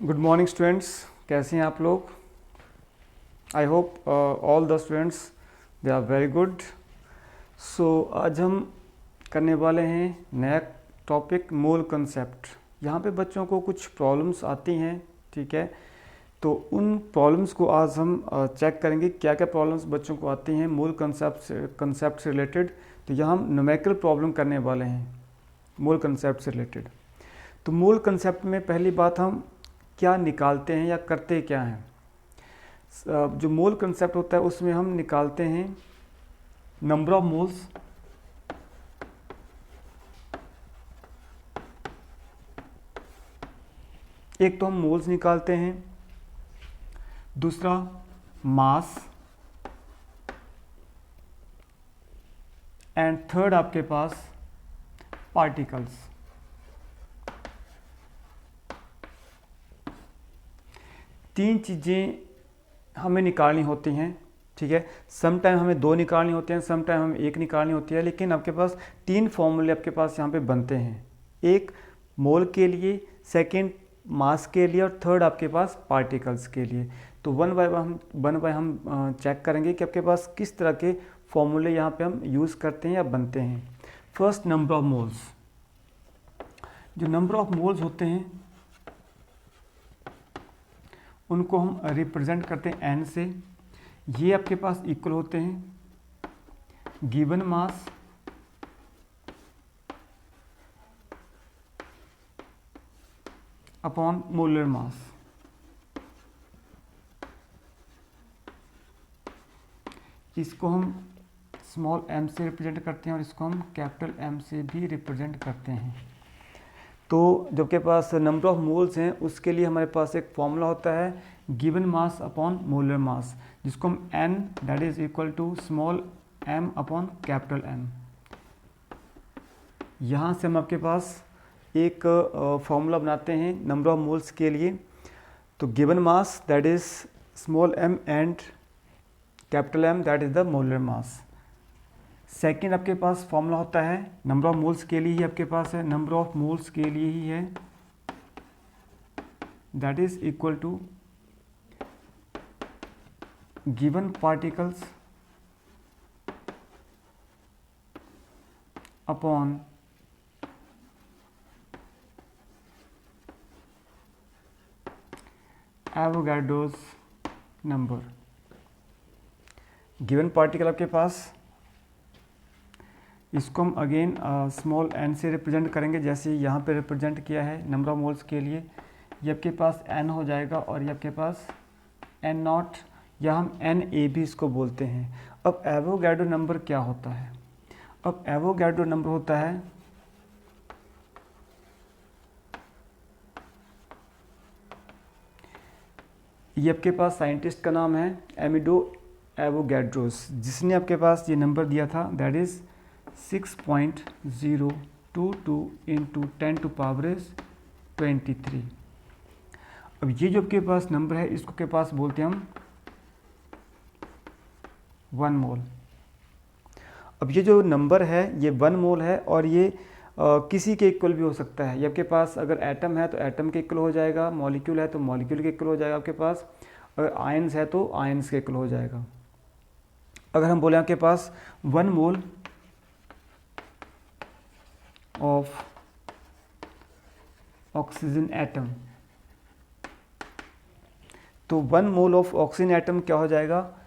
Good morning students, कैसे हैं आप लोग? I hope all the students they are very good. So आज हम करने वाले हैं नया टॉपिक मोल कंसेप्ट। यहाँ पे बच्चों को कुछ प्रॉब्लम्स आती हैं, ठीक है? तो उन प्रॉब्लम्स को आज हम चेक करेंगे क्या क्या प्रॉब्लम्स बच्चों को आती हैं मोल कंसेप्ट से रिलेटेड। तो यहाँ हम न्यूमेरिकल प्रॉब्लम करने वाले हैं मोल कंसेप्ट से रिलेटेड। तो मोल कंसेप्ट में पहली बात हम क्या निकालते हैं या करते क्या हैं। जो मोल कंसेप्ट होता है उसमें हम निकालते हैं नंबर ऑफ मोल्स, एक तो हम मोल्स निकालते हैं, दूसरा मास, एंड थर्ड आपके पास पार्टिकल्स। तीन चीज़ें हमें निकालनी होती हैं, ठीक है? सम टाइम हमें दो निकालनी होती हैं, सम टाइम हमें एक निकालनी होती है, लेकिन आपके पास तीन फॉर्मूले आपके पास यहाँ पे बनते हैं, एक मोल के लिए, सेकंड मास के लिए और थर्ड आपके पास पार्टिकल्स के लिए। तो वन बाय हम चेक करेंगे कि आपके पास किस तरह के फॉर्मूले यहाँ पे हम यूज़ करते हैं या बनते हैं। First, number of moles. जो नंबर ऑफ मोल्स होते हैं उनको हम रिप्रेजेंट करते हैं एन से। ये आपके पास इक्वल होते हैं गिवन मास अपॉन मोलर मास। इसको हम स्मॉल m से रिप्रेजेंट करते हैं और इसको हम कैपिटल M से भी रिप्रेजेंट करते हैं। तो जब के पास नंबर ऑफ मोल्स हैं उसके लिए हमारे पास एक फॉर्मूला होता है given mass upon molar mass, जिसको हम n that is equal to small m upon capital M। यहाँ से हम आपके पास एक फॉर्मूला बनाते हैं नंबर ऑफ मोल्स के लिए। तो given mass that is small m and capital M that is the molar mass. Second आपके पास फॉर्मूला होता है नंबर ऑफ मोल्स के लिए ही आपके पास है, नंबर ऑफ मोल्स के लिए ही है, that is equal to given particles upon Avogadro's number. Given particle आपके पास, इसको हम अगेन स्मॉल n से रिप्रेजेंट करेंगे, जैसे यहाँ पे रिप्रेजेंट किया है नंबर ऑफ मोल्स के लिए। ये आपके पास n हो जाएगा और ये आपके पास n नॉट या हम NA भी इसको बोलते हैं। अब एवोगाड्रो नंबर क्या होता है? अब एवोगाड्रो नंबर होता है ये आपके पास साइंटिस्ट का नाम है एमिडो एवोगाड्रोस, जिसने आपके पास ये नंबर दिया था that is 6.022 into 10 to power 23। अब ये जो आपके पास नंबर है इसको के पास बोलते हैं हम 1 मोल। अब ये जो नंबर है ये 1 मोल है और ये किसी के इक्वल भी हो सकता है। ये आपके पास अगर एटम है तो एटम के इक्वल हो जाएगा, मॉलिक्यूल है तो मॉलिक्यूल के इक्वल हो जाएगा आपके पास, अगर आयंस है तो आयंस के इक्वल हो जाएगा। अगर हम बोले आपके पास 1 मोल ऑफ ऑक्सीजन एटम, तो 1 मोल ऑफ ऑक्सीजन एटम क्या हो जाएगा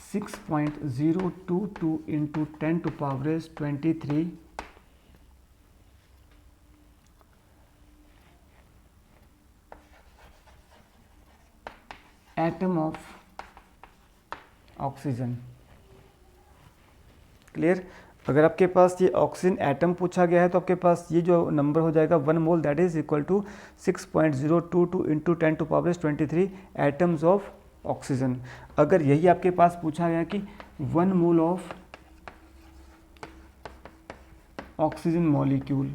6.022 into 10 to power 23 atom of oxygen. Clear? अगर आपके पास ये ऑक्सीजन एटम पूछा गया है तो आपके पास ये जो नंबर हो जाएगा 1 mole that is equal to 6.022 into 10 to power 23 atoms of oxygen. अगर यही आपके पास पूछा गया कि 1 मोल ऑफ ऑक्सीजन मॉलिक्यूल,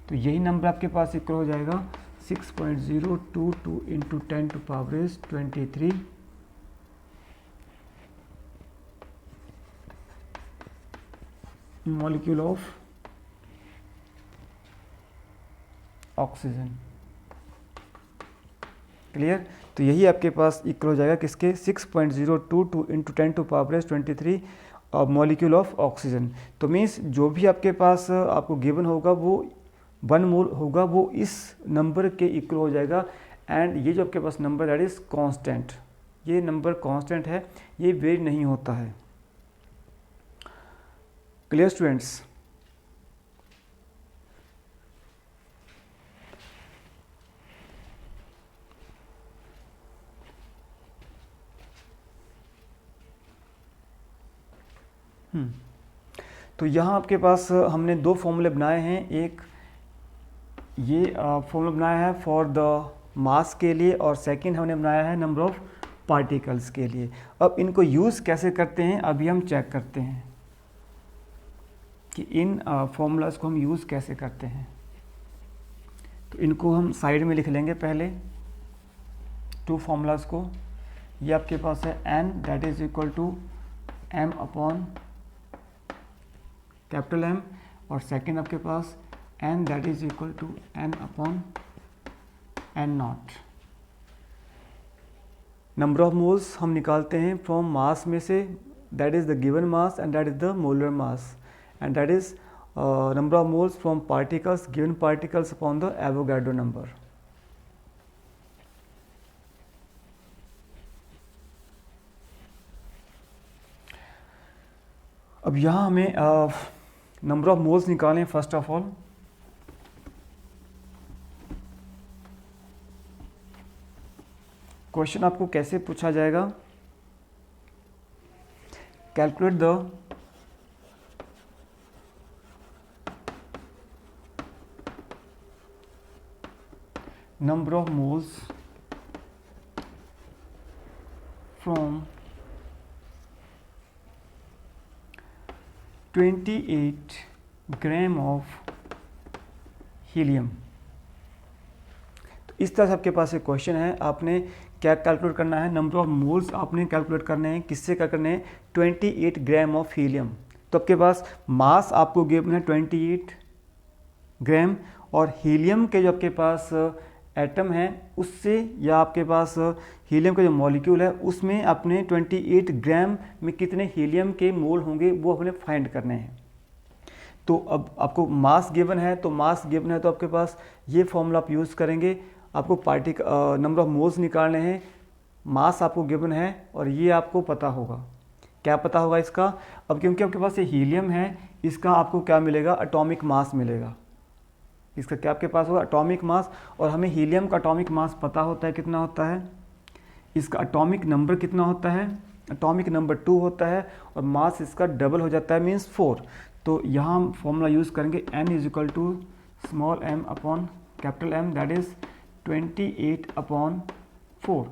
तो यही नंबर आपके पास इक्वल हो जाएगा 6.022 into 10 to power 23 molecule of oxygen. Clear. तो यही आपके पास इक्वल हो जाएगा किसके 6.022 इंटू 10⁻23 मॉलिक्यूल ऑफ ऑक्सीजन। तो मीन्स जो भी आपके पास आपको गिवन होगा वो 1 मोल होगा, वो इस नंबर के इक्वल हो जाएगा। एंड ये जो आपके पास नंबर दैट इज कांस्टेंट, ये नंबर कांस्टेंट है, ये वेरी नहीं होता है। Clear students. तो यहाँ आपके पास हमने दो फॉर्मूले बनाए हैं, एक ये फॉर्मूला बनाया है फॉर द मास के लिए और सेकंड हमने बनाया है नंबर ऑफ पार्टिकल्स के लिए। अब इनको यूज़ कैसे करते हैं अभी हम चेक करते हैं कि इन फॉर्मूलाज को हम यूज़ कैसे करते हैं। तो इनको हम साइड में लिख लेंगे पहले, टू फॉर्मूलाज को। ये आपके पास है n that is equal to m upon capital M, और सेकंड आपके पास n that is equal to n upon n not. Number of moles हम निकालते हैं फ्रॉम मास में से, that is the given mass and that is the molar mass, and that is number of moles from particles, given particles upon the Avogadro number. अब यहाँ हमें number of moles निकालें। First of all question आपको कैसे पूछा जाएगा, calculate the number of moles from 28 gram of helium. तो इस तरह से आपके पास एक क्वेश्चन है, आपने क्या कैलकुलेट करना है, नंबर ऑफ मोल्स आपने कैलकुलेट करने हैं, किससे क्या करने हैं, 28 ग्राम ऑफ हीलियम। तो आपके पास मास आपको गिवन है 28 ग्राम, और हीलियम के जो आपके पास एटम है उससे, या आपके पास हीलियम का जो मॉलिक्यूल है उसमें अपने 28 ग्राम में कितने हीलियम के मोल होंगे वो अपने फाइंड करने हैं। तो अब आपको मास गिवन है, तो मास गिवन है तो आपके पास ये फॉर्मूला आप यूज़ करेंगे। आपको नंबर ऑफ मोल्स निकालने हैं, मास आपको गिवन है और ये आपको पता होगा। क्या पता होगा इसका, अब क्योंकि आपके पास ये हीलियम है, इसका आपको क्या मिलेगा, एटॉमिक मास मिलेगा। इसका क्या आपके पास होगा, एटॉमिक मास, और हमें हीलियम का एटॉमिक मास पता होता है कितना होता है, इसका एटॉमिक नंबर कितना होता है, एटॉमिक नंबर 2 होता है, और मास इसका डबल हो जाता है मीन्स 4। तो यहाँ हम फॉर्मूला यूज़ करेंगे n is equal to small m upon capital M that is 28 upon 4।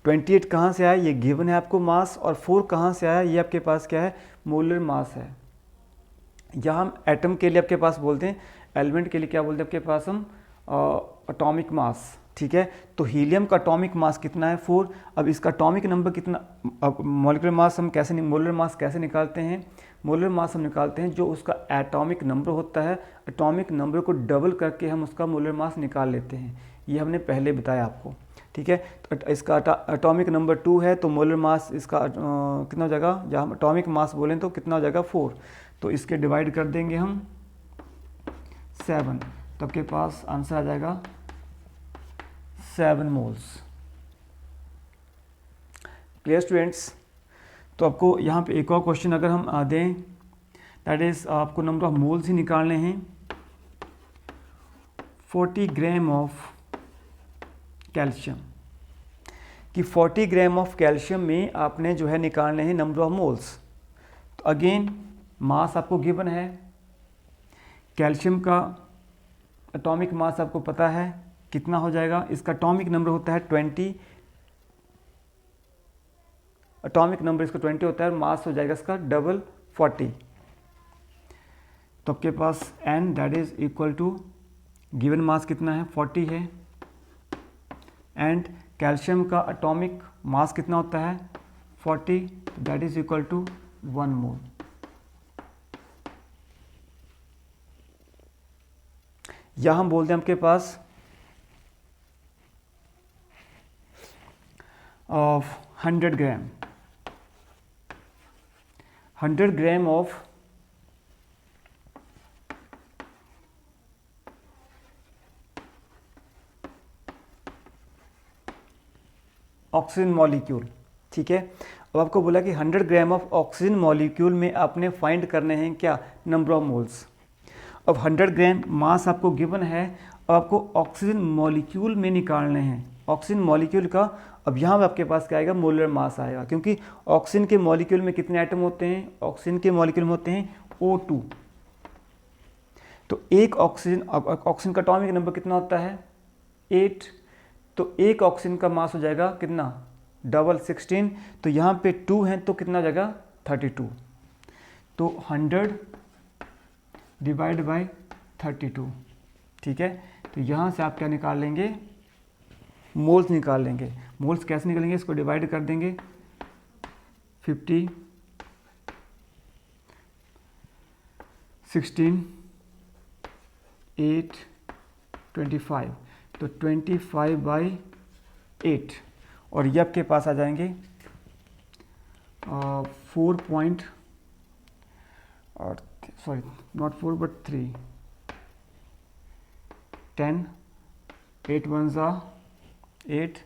28 कहाँ से आया, ये गिवन है आपको मास, और 4 कहाँ से आया, ये आपके पास क्या है, मोलर मास है। यहाँ हम एटम के लिए आपके पास बोलते हैं, एलिमेंट के लिए क्या बोलते हैं आपके पास हम, एटॉमिक मास। ठीक है, तो हीलियम का एटॉमिक मास कितना है 4। अब इसका एटॉमिक नंबर कितना, अब मॉलिक्यूलर मास हम कैसे, मोलर मास कैसे निकालते हैं, मोलर मास हम निकालते हैं जो उसका एटॉमिक नंबर होता है, एटॉमिक नंबर को डबल करके हम उसका मोलर मास निकाल लेते हैं। ये हमने पहले बताया आपको। ठीक है, तो इसका एटॉमिक नंबर 2 है, तो मोलर मास इसका कितना हो जाएगा, जहाँ हम एटॉमिक मास बोलें तो कितना हो जाएगा 4। तो इसके डिवाइड कर देंगे हम 7, तो आपके पास आंसर आ जाएगा 7 मोल्स। Clear students. तो आपको यहाँ पे एक और क्वेश्चन अगर हम दें, दैट इज आपको नंबर ऑफ मोल्स ही निकालने हैं, 40 ग्राम ऑफ कैल्शियम, कि 40 ग्राम ऑफ कैल्शियम में आपने जो है निकालने हैं नंबर ऑफ मोल्स। तो अगेन मास आपको गिवन है, कैल्शियम का एटॉमिक मास आपको पता है कितना हो जाएगा, इसका एटॉमिक नंबर होता है 20, एटॉमिक नंबर इसका 20 होता है, मास हो जाएगा इसका डबल 40। तो आपके पास n that is equal to given mass कितना है 40 है, एंड कैल्शियम का एटॉमिक मास कितना होता है 40, that is equal to 1 mole. या हम बोलते हैं आपके पास of 100 gram, 100 gram of oxygen molecule. ठीक है, अब आपको बोला कि 100 ग्राम ऑफ ऑक्सीजन मॉलिक्यूल में आपने फाइंड करने हैं क्या, नंबर ऑफ मोल्स। अब 100 ग्राम मास आपको गिवन है, अब आपको ऑक्सीजन मॉलिक्यूल में निकालने हैं ऑक्सीजन मॉलिक्यूल का। अब यहाँ पे आपके पास क्या आएगा, मोलर मास आएगा, क्योंकि ऑक्सीजन के मॉलिक्यूल में कितने एटम होते हैं, ऑक्सीजन के मॉलिक्यूल में होते हैं O2। तो एक ऑक्सीजन का एटॉमिक नंबर कितना होता है, 8। तो एक ऑक्सीजन का मास हो जाएगा कितना, डबल 16। तो यहाँ पे 2 हैं तो कितना हो जाएगा, 32। तो 100 डिवाइड बाई 32। ठीक है, तो यहाँ से आप क्या निकाल लेंगे, मोल्स निकाल लेंगे। मोल्स कैसे निकालेंगे, इसको डिवाइड कर देंगे 50, 16, 8, 25। तो 25 बाई 8, और ये आपके पास आ जाएंगे 4 पॉइंट, और सॉरी नॉट 4 बट 3, 10, 8 1 ज़ा 8,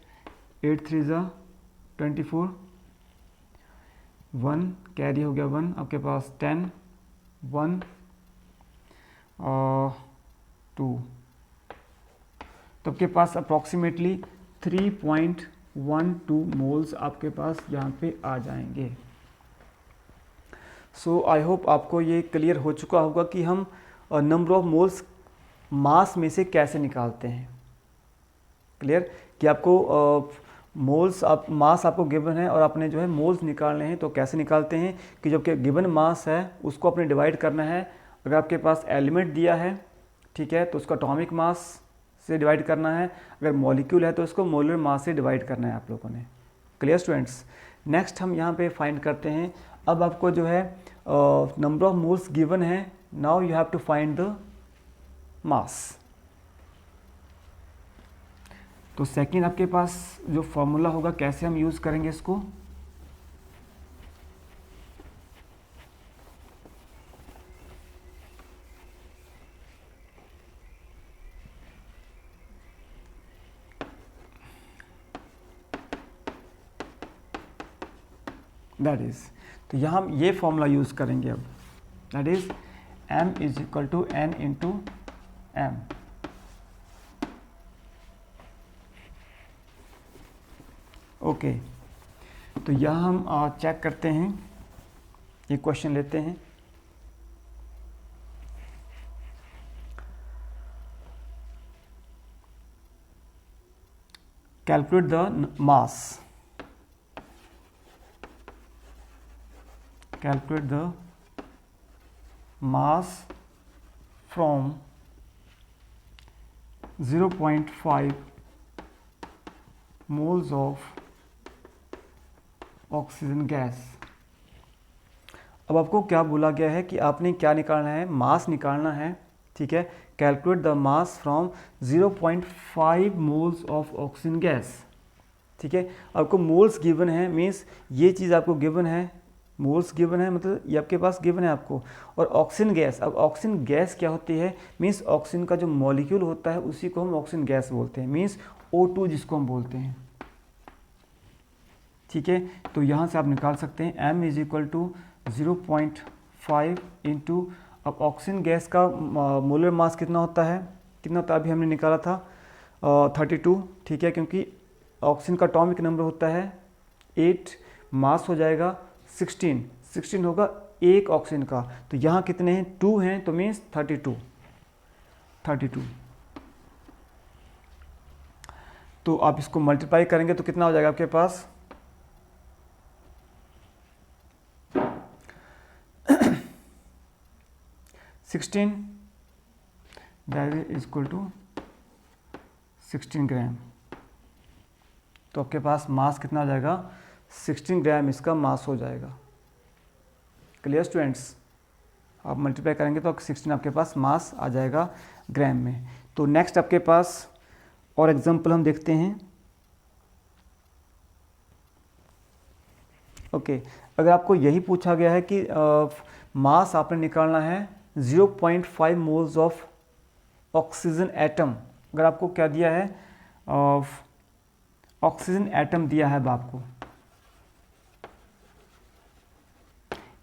8 3 ज़ा 24, 1 कैरी हो गया 1, आपके पास 10, 1 2। तो आपके पास अप्रॉक्सीमेटली 3.12 मोल्स आपके पास यहाँ पे आ जाएंगे। सो आई होप आपको ये क्लियर हो चुका होगा कि हम नंबर ऑफ मोल्स मास में से कैसे निकालते हैं। क्लियर कि आपको मोल्स मास आपको गिवन है और आपने जो है मोल्स निकालने हैं, तो कैसे निकालते हैं कि जब कि गिवन मास है उसको आपने डिवाइड करना है। अगर आपके पास एलिमेंट दिया है, ठीक है, तो उसका एटॉमिक मास से डिवाइड करना है, अगर मॉलिक्यूल है तो उसको मोलर मास से डिवाइड करना है आप लोगों ने। क्लियर स्टूडेंट्स, नेक्स्ट हम यहाँ पे फाइंड करते हैं। अब आपको जो है नंबर ऑफ मोल्स गिवन है, now you have to find the mass. तो सेकंड आपके पास जो फॉर्मूला होगा, कैसे हम यूज़ करेंगे इसको, दैट इज़, तो यहाँ हम ये फॉर्मूला यूज़ करेंगे अब, that is m is equal to n into M. Okay, तो यहाँ हम चेक करते हैं, ये क्वेश्चन लेते हैं। Calculate the mass, calculate the mass from 0.5 moles of oxygen gas. अब आपको क्या बोला गया है कि आपने क्या निकालना है, मास निकालना है। ठीक है, calculate the mass from 0.5 moles of oxygen gas. ठीक है, आपको मोल्स गिवन है, मीन्स ये चीज़ आपको गिवन है, मोल्स गिवन है मतलब ये आपके पास गिवन है आपको। और ऑक्सीजन गैस, अब ऑक्सीजन गैस क्या होती है, मीन्स ऑक्सीजन का जो मॉलिक्यूल होता है उसी को हम ऑक्सीजन गैस बोलते हैं, मीन्स O2 जिसको हम बोलते हैं। ठीक है, तो यहाँ से आप निकाल सकते हैं m is equal to 0.5 into, अब ऑक्सीजन गैस का मोलर मास कितना होता है, कितना होता है अभी हमने निकाला था 32। ठीक है, क्योंकि ऑक्सीजन का एटॉमिक नंबर होता है 8, मास हो जाएगा 16 होगा एक ऑक्सीजन का। तो यहाँ कितने हैं, 2 हैं, तो मीन्स 32। तो आप इसको मल्टीप्लाई करेंगे तो कितना हो जाएगा आपके पास 16, दैट इज इक्वल टू 16 ग्राम। तो आपके पास मास कितना हो जाएगा, 16 ग्राम इसका मास हो जाएगा। क्लियर स्टूडेंट्स, आप मल्टीप्लाई करेंगे तो 16 आपके पास मास आ जाएगा ग्राम में। तो नेक्स्ट आपके पास और एग्जांपल हम देखते हैं। ओके, अगर आपको यही पूछा गया है कि मास आपने निकालना है 0.5 मोल्स ऑफ ऑक्सीजन एटम, अगर आपको क्या दिया है, ऑक्सीजन एटम दिया है अब आपको,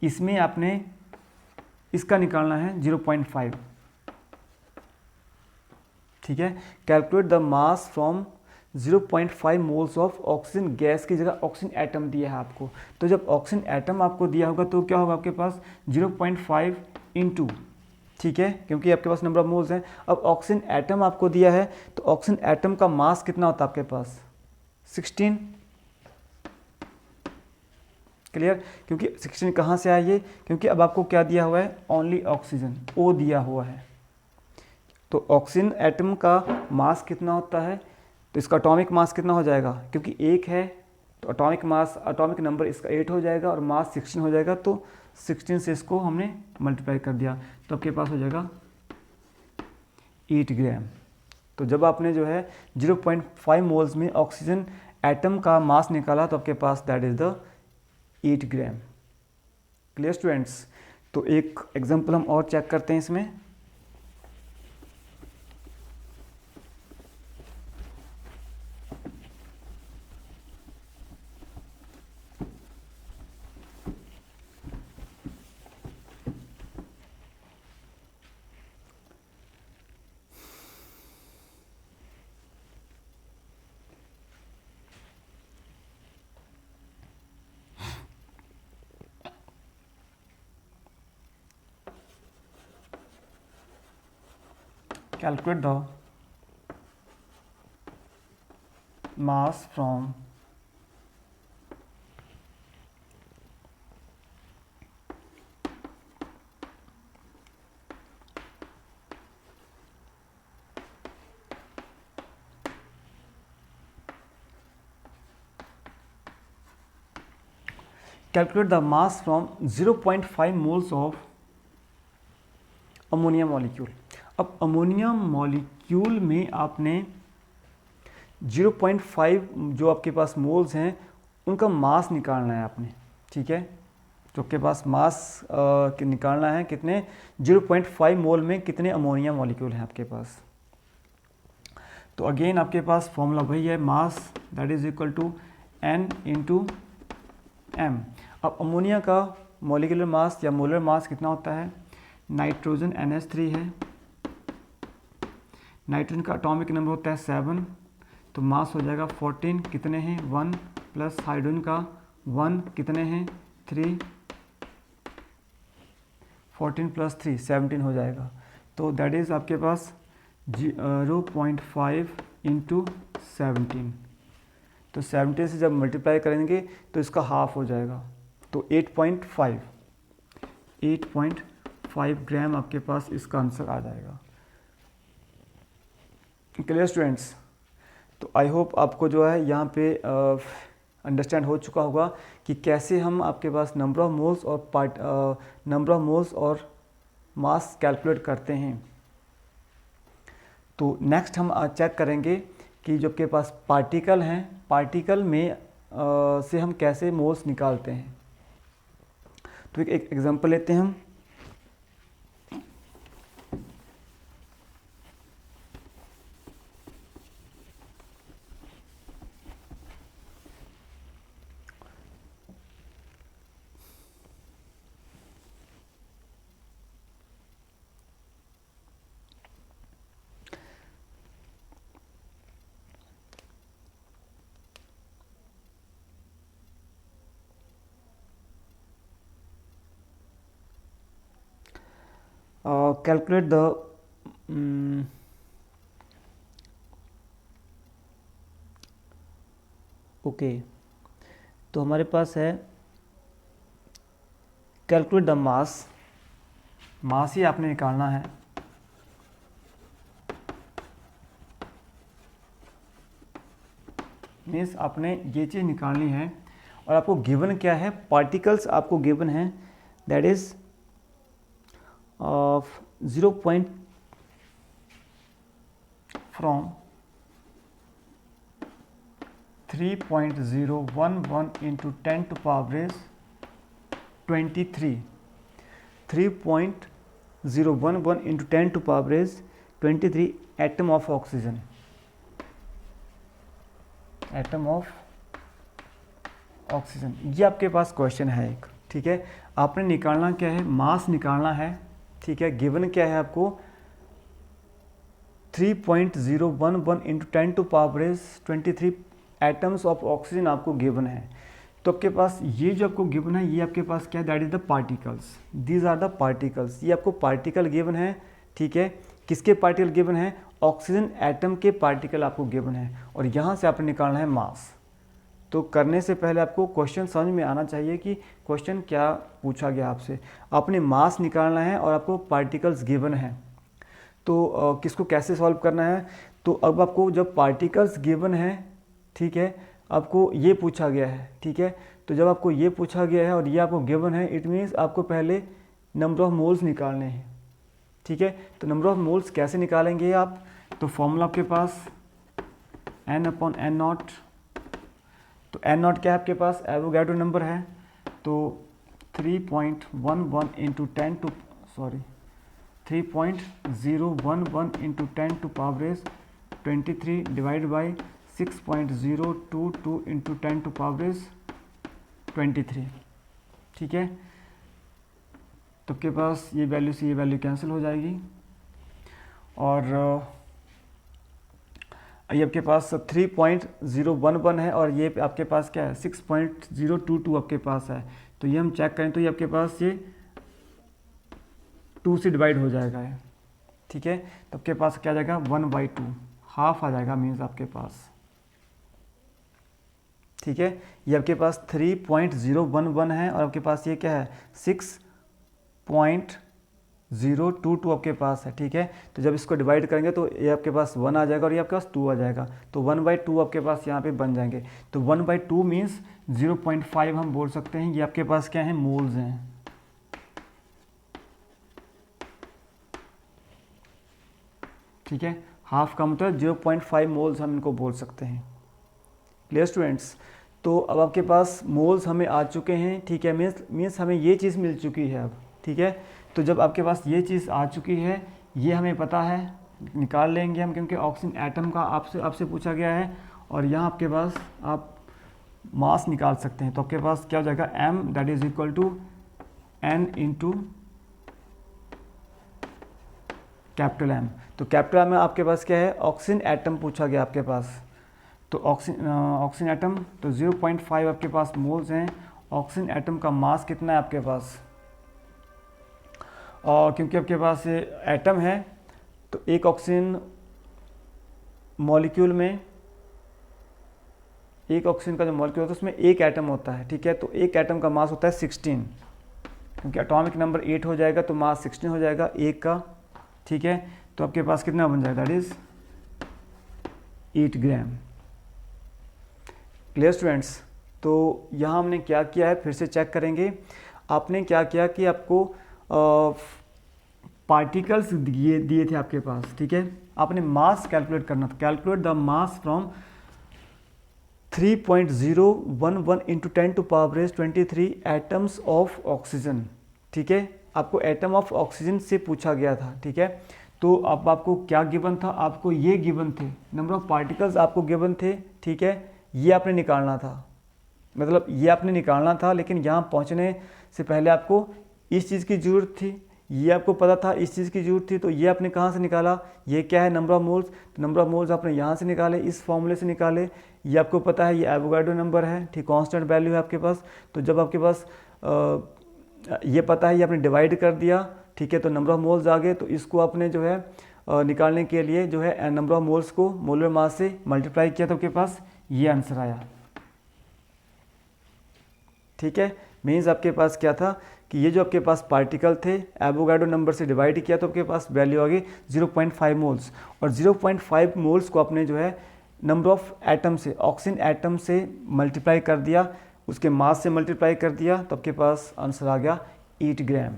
इसमें आपने इसका निकालना है 0.5, ठीक है। Calculate the mass from 0.5 moles of oxygen gas की जगह ऑक्सीजन एटम दिया है आपको, तो जब ऑक्सीजन एटम आपको दिया होगा तो क्या होगा आपके पास 0.5 इंटू, ठीक है, क्योंकि आपके पास नंबर ऑफ मोल्स हैं। अब ऑक्सीजन एटम आपको दिया है तो ऑक्सीजन एटम का मास कितना होता है आपके पास 16, क्लियर। क्योंकि 16 कहाँ से आया ये, क्योंकि अब आपको क्या दिया हुआ है, ओनली ऑक्सीजन, ओ दिया हुआ है। तो ऑक्सीजन एटम का मास कितना होता है, तो इसका एटॉमिक मास कितना हो जाएगा, क्योंकि एक है तो एटॉमिक मास, एटॉमिक नंबर इसका 8 हो जाएगा और मास 16 हो जाएगा, तो 16 से इसको हमने मल्टीप्लाई कर दिया तो आपके पास हो जाएगा 8 ग्राम। तो जब आपने जो है 0.5 मोल्स में ऑक्सीजन एटम का मास निकाला तो आपके पास that is the 8 gram. Clear students. तो एक एग्जांपल हम और चेक करते हैं इसमें। Calculate the mass from calculate the mass from 0.5 moles of ammonia molecule. अब अमोनिया मॉलिक्यूल में आपने 0.5 जो आपके पास मोल्स हैं उनका मास निकालना है आपने, ठीक है। जो आपके पास मास निकालना है कितने, 0.5 मोल में कितने अमोनिया मॉलिक्यूल हैं आपके पास। तो अगेन आपके पास फॉर्मूला वही है, mass that is equal to N into M। अब अमोनिया का मॉलिक्यूलर मास या मोलर मास कितना होता है, नाइट्रोजन NH3 है, नाइट्रोजन का एटॉमिक नंबर होता है 7, तो मास हो जाएगा 14, कितने हैं 1, प्लस हाइड्रोजन का 1, कितने हैं 3, 14 प्लस 3 17 हो जाएगा। तो दैट इज़ आपके पास 0.5 इंटू 17, तो 17 से जब मल्टीप्लाई करेंगे तो इसका हाफ हो जाएगा, तो 8.5 ग्राम आपके पास इसका आंसर आ जाएगा। Clear students. तो आई होप आपको जो है यहाँ पे अंडरस्टैंड हो चुका होगा कि कैसे हम आपके पास नंबर ऑफ मोल्स और मास कैलकुलेट करते हैं। तो नेक्स्ट हम चेक करेंगे कि जो आपके पास पार्टिकल हैं, पार्टिकल में से हम कैसे मोल्स निकालते हैं। तो एक एग्जांपल लेते हैं हम। कैलकुलेट द ओके, तो हमारे पास है कैलकुलेट द मास, मास ही आपने निकालना है। मीन्स आपने ये चीज़ निकालनी है और आपको गिवन क्या है, पार्टिकल्स आपको गिवन है, that is of 0. From 3.011 into 10 to power is 23. 3.011 into 10 to power is 23 atom of oxygen, atom of oxygen. ये आपके पास क्वेश्चन है एक, ठीक है। आपने निकालना क्या है, मास निकालना है, ठीक है। गिवन क्या है आपको 3.011 into 10 to power is 23 atoms of oxygen आपको गिवन है। तो आपके पास ये जो आपको गिवन है, ये आपके पास क्या है, that is the particles, these are the particles. ये आपको पार्टिकल गिवन है, ठीक है। किसके पार्टिकल गिवन है, ऑक्सीजन एटम के पार्टिकल आपको गिवन है, और यहाँ से आपने निकालना है मास। तो करने से पहले आपको क्वेश्चन समझ में आना चाहिए कि क्वेश्चन क्या पूछा गया आपसे। आपने मास निकालना है और आपको पार्टिकल्स गिवन है, तो किसको कैसे सॉल्व करना है। तो अब आपको जब पार्टिकल्स गिवन है, ठीक है, आपको ये पूछा गया है, ठीक है। तो जब आपको ये पूछा गया है और ये आपको गिवन है, इट मीन्स आपको पहले नंबर ऑफ मोल्स निकालने हैं, ठीक है। तो नंबर ऑफ मोल्स कैसे निकालेंगे आप, तो फॉर्मूला आपके पास N/N0। तो N0 क्या है आपके पास, एवोगैड्रो नंबर है। तो 3.011 into 10 to power is 23 divide by 6.022 into 10 to power is 23, ठीक है। तो आपके पास ये वैल्यू से ये वैल्यू कैंसिल हो जाएगी, और ये आपके पास 3.011 है, और ये आपके पास क्या है 6.022 आपके पास है। तो ये हम चेक करें तो ये आपके पास ये 2 से डिवाइड हो जाएगा है, ठीक है। तो आपके पास क्या जाएगा 1/2, हाफ आ जाएगा मीन्स आपके पास, ठीक है। ये आपके पास 3.011 है, और आपके पास ये क्या है 6.022 आपके पास है, ठीक है। तो जब इसको डिवाइड करेंगे तो ये आपके पास 1 आ जाएगा और ये आपके पास 2 आ जाएगा। तो 1/2 आपके पास यहाँ पे बन जाएंगे। तो 1/2 मीन्स 0.5 हम बोल सकते हैं। ये आपके पास क्या है, मोल्स हैं, ठीक है। हाफ का मतलब 0.5 मोल्स हम इनको बोल सकते हैं। Clear students. तो अब आपके पास मोल्स हमें आ चुके हैं, ठीक है। मीन्स हमें ये चीज़ मिल चुकी है अब, ठीक है। तो जब आपके पास ये चीज़ आ चुकी है, ये हमें पता है, निकाल लेंगे हम, क्योंकि ऑक्सीजन एटम का आपसे पूछा गया है, और यहाँ आपके पास आप मास निकाल सकते हैं। तो आपके पास क्या हो जाएगा m that is equal to n into capital M। तो कैपिटल M में आपके पास क्या है, ऑक्सीजन एटम पूछा गया आपके पास। तो ऑक्सीजन एटम तो 0.5 आपके पास मोल्स हैं। ऑक्सीजन एटम का मास कितना है आपके पास, और क्योंकि आपके पास एटम है तो एक ऑक्सीजन मॉलिक्यूल में, एक ऑक्सीजन का जो मॉलिक्यूल होता है उसमें एक एटम होता है, ठीक है। तो एक एटम का मास होता है 16, क्योंकि एटॉमिक नंबर 8 हो जाएगा तो मास 16 हो जाएगा एक का, ठीक है। तो आपके पास कितना बन जाएगा, that is 8 gram. Clear students. तो यहाँ हमने क्या किया है, फिर से चेक करेंगे। आपने क्या किया कि आपको पार्टिकल्स दिए थे आपके पास, ठीक है। आपने मास कैलकुलेट करना था। Calculate the mass from 3.011 into 10 to power 23 atoms of oxygen, ठीक है। आपको एटम ऑफ ऑक्सीजन से पूछा गया था, ठीक है। तो अब आपको क्या गिवन था, आपको ये गिवन थे, नंबर ऑफ पार्टिकल्स आपको गिवन थे, ठीक है। ये आपने निकालना था, मतलब ये आपने निकालना था, लेकिन यहाँ पहुँचने से पहले आपको इस चीज़ की ज़रूरत थी, ये आपको पता था इस चीज़ की ज़रूरत थी। तो ये आपने कहाँ से निकाला, ये क्या है नंबर ऑफ मोल्स। तो नंबर ऑफ मोल्स आपने यहाँ से निकाले, इस फॉर्मूले से निकाले। ये आपको पता है ये एवोगाड्रो नंबर है, ठीक, कांस्टेंट वैल्यू है आपके पास। तो जब आपके पास ये पता है, ये आपने डिवाइड कर दिया, ठीक है। तो नंबर ऑफ मोल्स आ गए। तो इसको आपने जो है निकालने के लिए जो है नंबर ऑफ मोल्स को मोलर मास से मल्टीप्लाई किया, तो आपके पास ये आंसर आया, ठीक है। मीन्स आपके पास क्या था कि ये जो आपके पास पार्टिकल थे, एवोगाड्रो नंबर से डिवाइड किया तो आपके पास वैल्यू आ गई 0.5 मोल्स। और 0.5 मोल्स को आपने जो है नंबर ऑफ एटम से, ऑक्सीजन एटम से मल्टीप्लाई कर दिया, उसके मास से मल्टीप्लाई कर दिया, तो आपके पास आंसर आ गया 8 gram.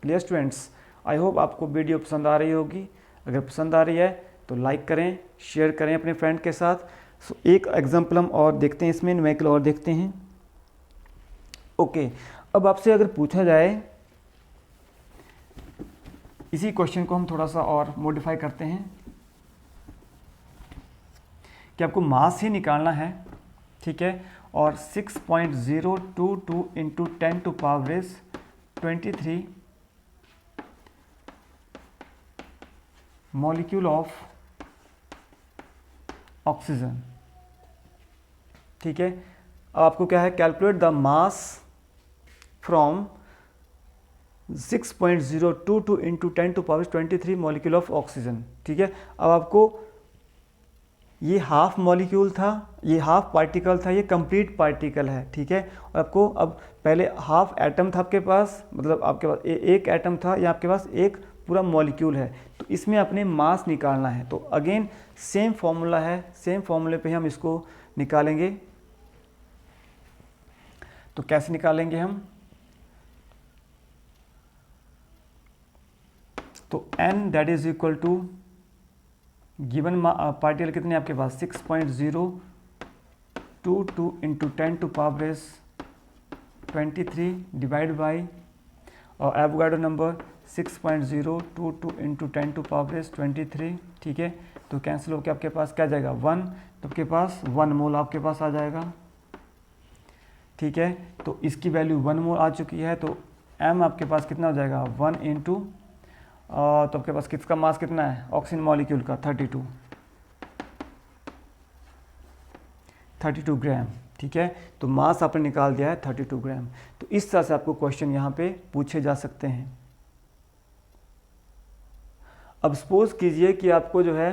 Clear students. I hope आपको वीडियो पसंद आ रही होगी। अगर पसंद आ रही है तो लाइक करें, शेयर करें अपने फ्रेंड के साथ। सो एक एग्जाम्पल हम और देखते हैं, इसमें न्यूमेरिकल और देखते हैं। ओके, अब आपसे अगर पूछा जाए, इसी क्वेश्चन को हम थोड़ा सा और मॉडिफाई करते हैं कि आपको मास ही निकालना है, ठीक है, और 6.022 into 10 to power 23 molecule of oxygen, ठीक है। अब आपको क्या है, calculate the mass from 6.022 into 10 to power 23 molecule of oxygen, ठीक है। अब आपको ये हाफ मॉलिक्यूल था, ये हाफ पार्टिकल था, ये कंप्लीट पार्टिकल है, ठीक है। और आपको अब पहले हाफ एटम था आपके पास, मतलब आपके पास एक एटम था, या आपके पास एक पूरा मॉलिक्यूल है, तो इसमें अपने मास निकालना है। तो अगेन सेम फॉर्मूला है, सेम फॉर्मूले पे हम इसको निकालेंगे। तो कैसे निकालेंगे हम, तो n that is equal to given particle कितने आपके पास 6.022 into 10 to power 23 divide by और Avogadro number 6.022 into 10 to power 23, ठीक है। तो कैंसिल होकर आपके पास क्या जाएगा 1, तो आपके पास 1 मोल आपके पास आ जाएगा, ठीक है। तो इसकी वैल्यू 1 मोल आ चुकी है, तो m आपके पास कितना हो जाएगा 1 इंटू, तो आपके पास किसका मास कितना है, ऑक्सीजन मॉलिक्यूल का 32 ग्राम, ठीक है। तो मास आपने निकाल दिया है 32 ग्राम। तो इस तरह से आपको क्वेश्चन यहाँ पे पूछे जा सकते हैं। अब सपोज कीजिए कि आपको जो है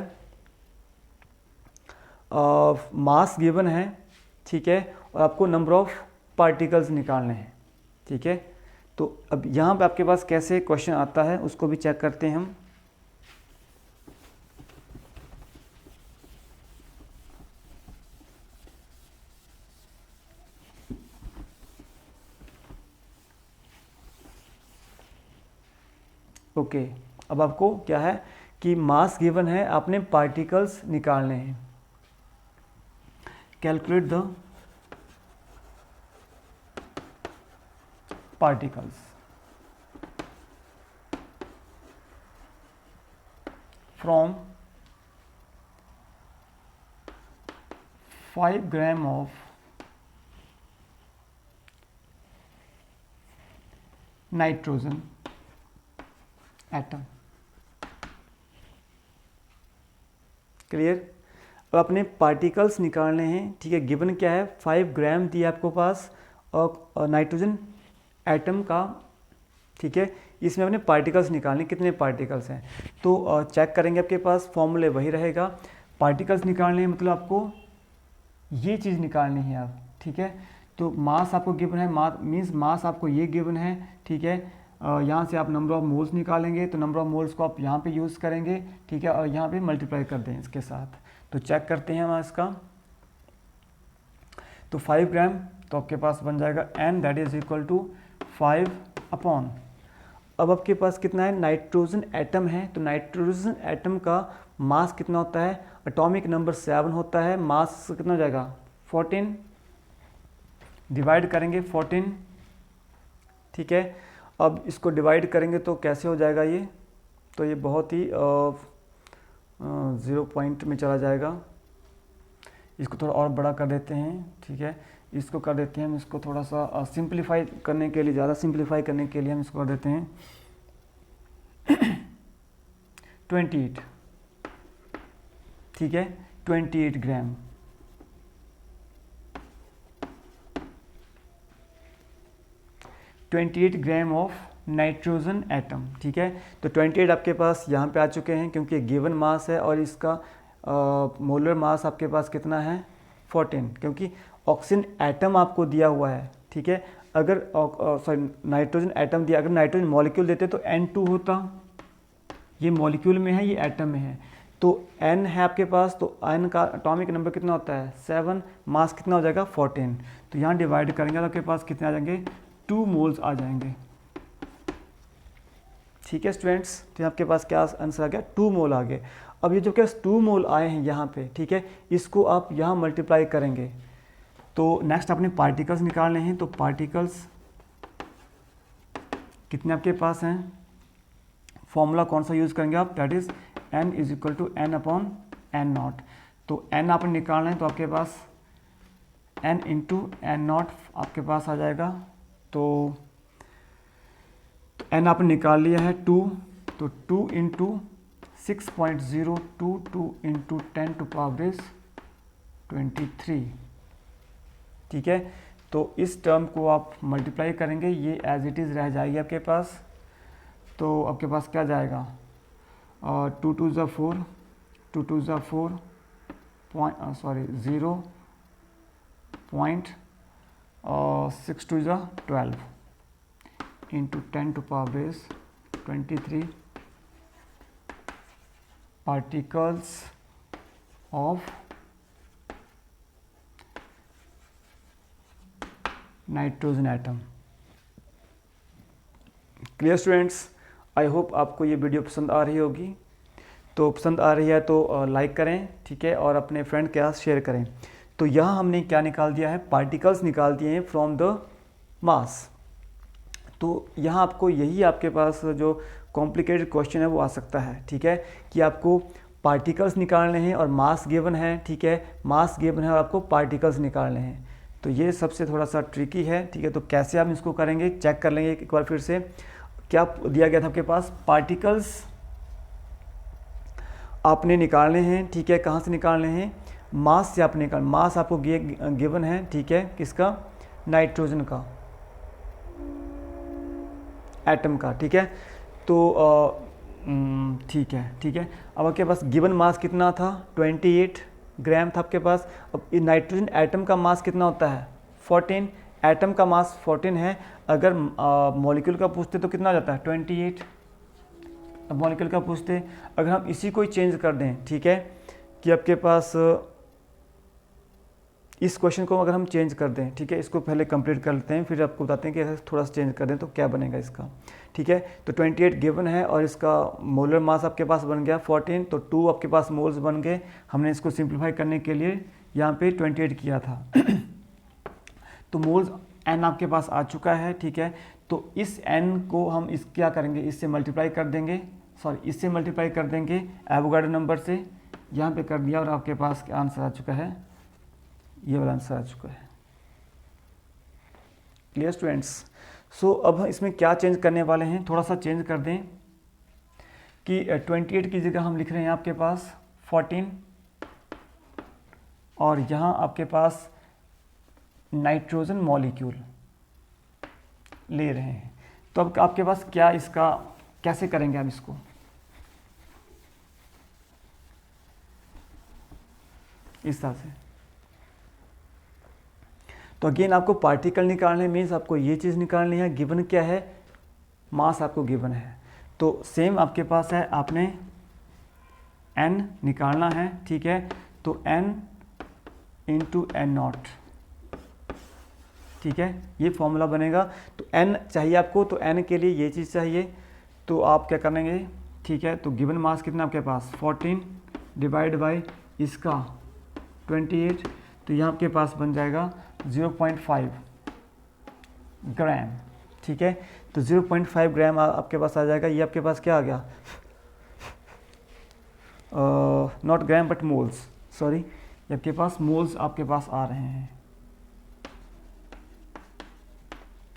मास गिवन है, ठीक है, और आपको नंबर ऑफ पार्टिकल्स निकालने हैं, ठीक है। तो अब यहाँ पे आपके पास कैसे क्वेश्चन आता है उसको भी चेक करते हैं हम। ओके, अब आपको क्या है कि मास गिवन है, आपने पार्टिकल्स निकालने हैं। Calculate the particles from 5 gram of nitrogen atom। Clear. अब अपने पार्टिकल्स निकालने हैं, ठीक है। गिवन क्या है 5 ग्राम दिया आपको पास और नाइट्रोजन एटम का, ठीक है। इसमें अपने पार्टिकल्स निकालने, कितने पार्टिकल्स हैं, तो चेक करेंगे। आपके पास फॉर्मूले वही रहेगा, पार्टिकल्स निकालने हैं मतलब आपको ये चीज़ निकालनी है आप, ठीक है। तो मास आपको गिवन है, मीन्स मास आपको ये गिवन है, ठीक है। यहाँ से आप नंबर ऑफ मोल्स निकालेंगे, तो नंबर ऑफ मोल्स को आप यहाँ पे यूज़ करेंगे, ठीक है, और यहाँ पे मल्टीप्लाई कर दें इसके साथ। तो चेक करते हैं हम इसका, तो 5 ग्राम, तो आपके पास बन जाएगा n that is equal to 5 upon, अब आपके पास कितना है नाइट्रोजन एटम है, तो नाइट्रोजन एटम का मास कितना होता है, एटॉमिक नंबर 7 होता है, मास कितना हो जाएगा 14, डिवाइड करेंगे 14, ठीक है। अब इसको डिवाइड करेंगे तो कैसे हो जाएगा ये, तो ये बहुत ही 0 पॉइंट में चला जाएगा। इसको थोड़ा और बड़ा कर देते हैं, ठीक है, इसको कर देते हैं हम, इसको थोड़ा सा सिंप्लीफाई करने के लिए, ज़्यादा सिंप्लीफाई करने के लिए हम इसको कर देते हैं 28, ठीक है, 28 ग्राम। ग्राम ऑफ नाइट्रोजन एटम, ठीक है। तो 28 आपके पास यहाँ पे आ चुके हैं, क्योंकि गिवन मास है और इसका मोलर मास आपके पास कितना है 14, क्योंकि ऑक्सीजन एटम आपको दिया हुआ है, ठीक है। अगर सॉरी नाइट्रोजन एटम दिया, अगर नाइट्रोजन मॉलिक्यूल देते तो N2 होता, ये मॉलिक्यूल में है, ये एटम में है, तो N है आपके पास, तो N का एटॉमिक नंबर कितना होता है 7, मास कितना हो जाएगा 14। तो यहाँ डिवाइड करेंगे तो आपके पास कितने आ जाएंगे 2 मोल्स आ जाएंगे, ठीक है स्टूडेंट्स। तो आपके पास क्या आंसर आ गया 2 मोल आ गए। अब ये जो क्या 2 मोल आए हैं यहाँ पे, ठीक है, इसको आप यहाँ मल्टीप्लाई करेंगे। तो नेक्स्ट आपने पार्टिकल्स निकालने हैं। तो पार्टिकल्स कितने आपके पास हैं, फॉर्मूला कौन सा यूज़ करेंगे आप, that is n is equal to n upon n naught. तो n आपने निकालना है तो आपके पास n इंटू एन नॉट आपके पास आ जाएगा। तो n आपने निकाल लिया है 2, तो 2 into 6.022 into 10 to power base 23, ठीक है। तो इस टर्म को आप मल्टीप्लाई करेंगे, ये एज इट इज़ रह जाएगी आपके पास। तो आपके पास क्या जाएगा, 2 2 ज़ा 4, 2 2 ज़ा 4, 0.6 2 ज़ा 12 into 10 to power base 23 particles of nitrogen atom. Clear students, I hope आपको ये वीडियो पसंद आ रही होगी। तो पसंद आ रही है तो लाइक करें, ठीक है, और अपने फ्रेंड के साथ शेयर करें। तो यहाँ हमने क्या निकाल दिया है, पार्टिकल्स निकाल दिए हैं फ्रॉम द मास। तो यहाँ आपको यही आपके पास जो कॉम्प्लिकेटेड क्वेश्चन है वो आ सकता है, ठीक है, कि आपको पार्टिकल्स निकालने हैं और मास गिवन है, ठीक है, मास गिवन है और आपको पार्टिकल्स निकालने हैं। तो ये सबसे थोड़ा सा ट्रिकी है, ठीक है। तो कैसे आप इसको करेंगे चेक कर लेंगे एक बार फिर से। क्या दिया गया था आपके पास, पार्टिकल्स आपने निकालने हैं, ठीक है। कहाँ से निकालने हैं, मास से आप निकाल, मास आपको गिवन है, ठीक है, किसका, नाइट्रोजन का एटम का, ठीक है। तो ठीक है, ठीक है। अब आपके पास गिवन मास कितना था, 28 ग्राम था आपके पास। अब नाइट्रोजन एटम का मास कितना होता है, 14, एटम का मास 14 है। अगर मॉलिक्यूल का पूछते तो कितना आ जाता है, 28। अब मॉलिक्यूल का पूछते, अगर हम इसी को ही चेंज कर दें, ठीक है, कि आपके पास इस क्वेश्चन को अगर हम चेंज कर दें, ठीक है, इसको पहले कंप्लीट कर लेते हैं, फिर आपको बताते हैं कि अगर थोड़ा सा चेंज कर दें तो क्या बनेगा इसका, ठीक है। तो 28 गिवन है और इसका मोलर मास आपके पास बन गया 14, तो 2 आपके पास मोल्स बन गए। हमने इसको सिंप्लीफाई करने के लिए यहाँ पे 28 किया था तो मोल्स n आपके पास आ चुका है, ठीक है। तो इस n को हम इस क्या करेंगे, इससे मल्टीप्लाई कर देंगे, इससे मल्टीप्लाई कर देंगे एवोगाड्रो नंबर से। यहाँ पे कर दिया और आपके पास क्या आंसर आ चुका है, ये वाला आंसर आ चुका है। Clear students. सो अब हम इसमें क्या चेंज करने वाले हैं, थोड़ा सा चेंज कर दें कि 28 की जगह हम लिख रहे हैं आपके पास 14 और यहाँ आपके पास नाइट्रोजन मॉलिक्यूल ले रहे हैं। तो अब आपके पास क्या, इसका कैसे करेंगे हम इसको, इस तरह से। तो अगेन आपको पार्टिकल निकालने मीन्स आपको ये चीज़ निकालनी है, गिवन क्या है, मास आपको गिवन है। तो सेम आपके पास है, आपने n निकालना है, ठीक है। तो n इंटू एन नॉट, ठीक है, ये फॉर्मूला बनेगा। तो n चाहिए आपको, तो n के लिए ये चीज़ चाहिए। तो आप क्या करेंगे, ठीक है, तो गिवन मास कितना आपके पास 14 डिवाइड बाई इसका 28, तो यहाँ आपके पास बन जाएगा 0.5 ग्राम, ठीक है। तो 0.5 ग्राम आपके पास आ जाएगा। ये आपके पास क्या आ गया, not gram but moles, sorry, ये आपके पास मोल्स आपके पास आ रहे हैं,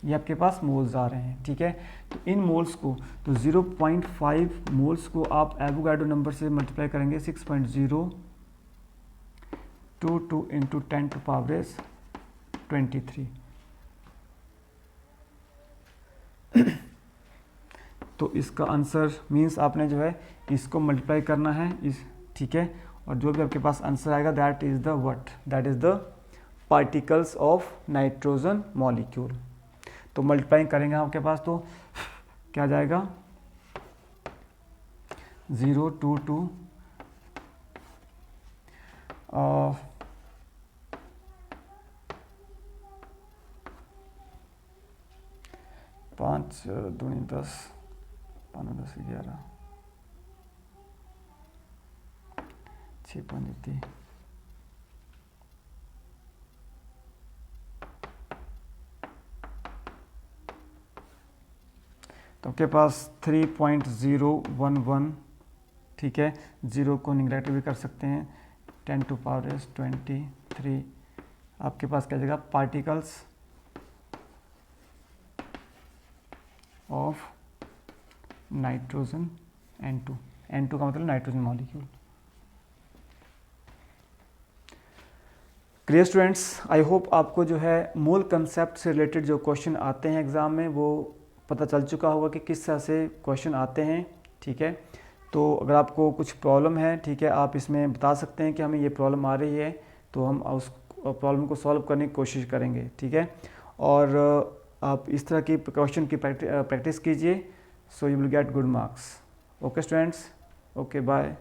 ये आपके पास मोल्स आ रहे हैं, ठीक है। तो इन मोल्स को, तो 0.5 मोल्स को आप एवोगाड्रो नंबर से मल्टीप्लाई करेंगे 6.022 इंटू 10 टू पावर बेस 23। तो इसका आंसर मीन्स आपने जो है इसको मल्टीप्लाई करना है इस, ठीक है, और जो भी आपके पास आंसर आएगा that is the what, that is the particles of nitrogen molecule. तो मल्टीप्लाई करेंगे आपके पास तो क्या जाएगा 022 5 दूनी 10, 5 10 11, 6.3। तो आपके पास 3.011, ठीक है, 0 को निगलेक्ट भी कर सकते हैं, 10⁻23 आपके पास क्या जगह particles of nitrogen N2। N2 का मतलब nitrogen molecule. Clear students, I hope आपको जो है मूल कंसेप्ट से रिलेटेड जो क्वेश्चन आते हैं एग्ज़ाम में वो पता चल चुका होगा कि किस तरह से क्वेश्चन आते हैं, ठीक है। तो अगर आपको कुछ प्रॉब्लम है, ठीक है, आप इसमें बता सकते हैं कि हमें ये प्रॉब्लम आ रही है, तो हम उस प्रॉब्लम को सॉल्व करने की कोशिश करेंगे, ठीक है। और आप इस तरह की क्वेश्चन की प्रैक्टिस कीजिए, so you will get good marks. Okay students, okay bye.